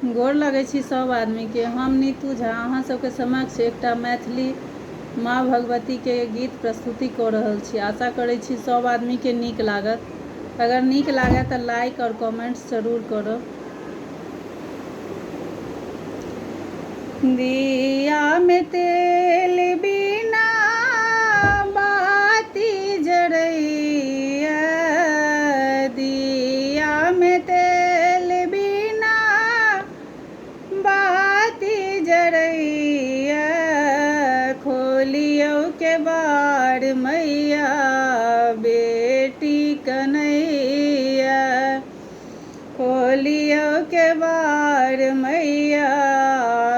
गोर लगै छी सब आदमी के। हम नीतू झा अहाँ सबके समक्ष एकटा मैथिली माँ भगवती के गीत प्रस्तुति कऽ रहल छी। आशा करै छी सब आदमी के नीक लागत। अगर नीक लागे तऽ लाइक और कमेंट्स जरूर करब। दिया में तेल बिना बाती जरैया, दिया में तेल बिना बाती जरैया, खोलियो के बार मैया बेटी कन्हैया, खोलियो के बार मैया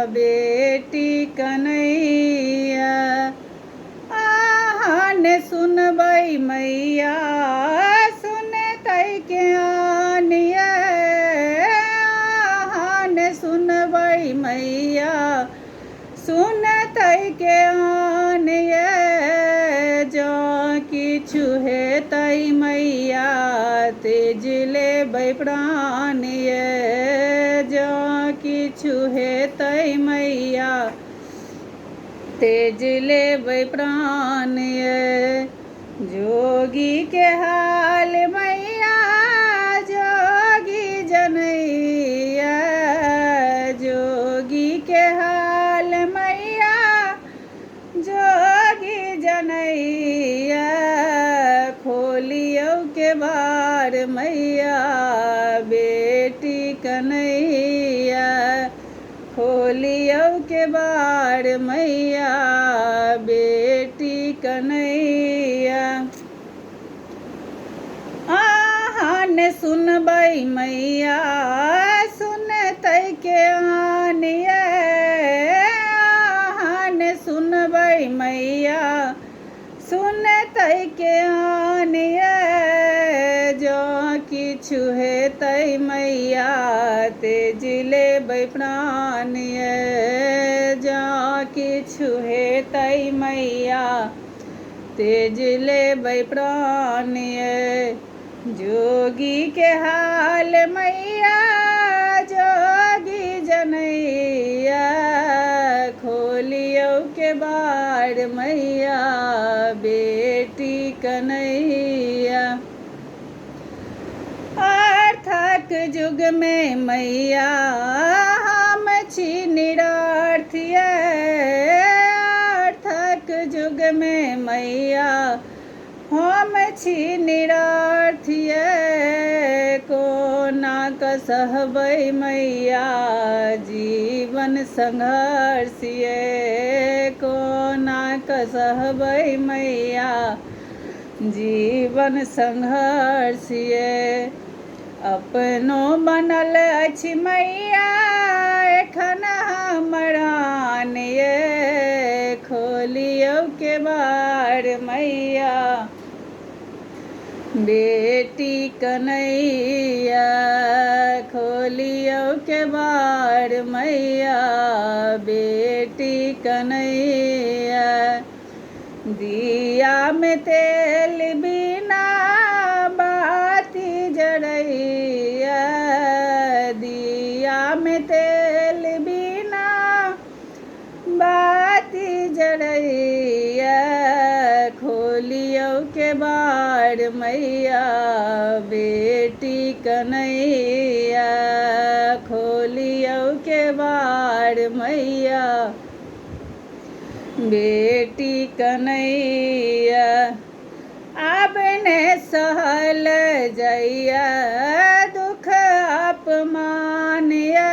बेटी कन्हैया। आहन सुनबै मैया सुनतै के आनिया, आहन सुनबै मैया सुनतै के आनिया, जँ किछु हेतै मैया तेज लेबै प्राण ये, जँ किछु हेतै मैया तेज लेबै प्राण ये। जोगी के हाल मैया जोगी जनैया, जोगी के हाल मैया जोगी जनैया, खोलियो के बार मैया बेटी कन्हैया, खोलियो के बार मैया बेटी कन्हैया। आहन सुनबै मैया सुनतै के आनिया, आहन सुनबै मैया सुनतै के आनिया, जँ किछु हेतै मैया तेज लेबै प्राण ये, जँ किछु हेतै मैया तेज लेबै प्राण ये। जोगी के हाल मैया जोगी जनैया, खोलियो के बार मैया बेटी कन्हैया। अर्थक युग में मैया हम छी निरर्थ ये, अर्थक युग में मैया हम छी निरर्थ ये, कोना कऽ सहबै मैया जीवन संघर्ष ये, कोना कऽ सहबै मैया जीवन संघर्ष ये। अपनो बनल अछि मैया एखन हमर आन ये, खोलियो के बार मैया बेटी कन्हैया, खोलियो के बार मैया बेटी कन्हैया। दिया में तेल बिना बाती जरैया, दिया में तेल बिना बाती जरैया, खोलियो के बार मैया बेटी कन्हैया, खोलियो के बार मैया बेटी कन्हैया। आब ने सहल जइया दुख अपमान ये,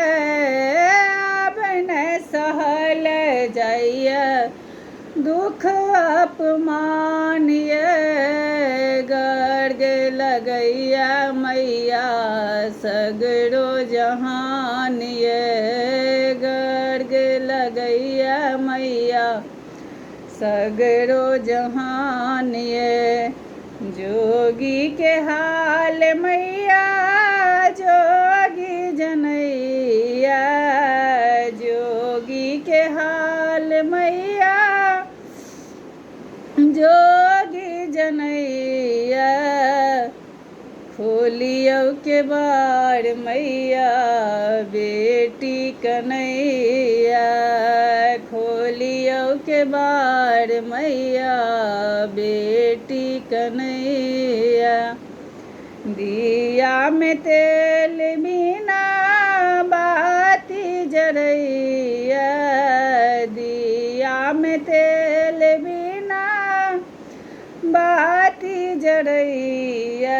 आब ने सहल जइया दुख अपमान ये, गर्ग लगैया मैया सगरो जहान ये, गर्ग लगैया मैया सगरो जहान ये। जोगी के हाल मैया जोगी जनैया, जोगी के हाल मैया जोगी जनैया, खोलियो खोलियो के बार मैया बेटी कन्हैया, खोलियो के बार मैया बेटी कन्हैया। दिया में तेल बिना बाती जरैया, दिया में तेल बिना बाती जरैया,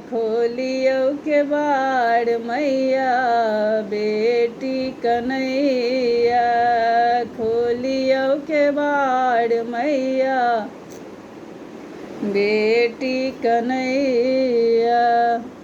खोलियो के बार मैया बेटी कन्हैया, खोलियो के बार मैया बेटी कन्हैया।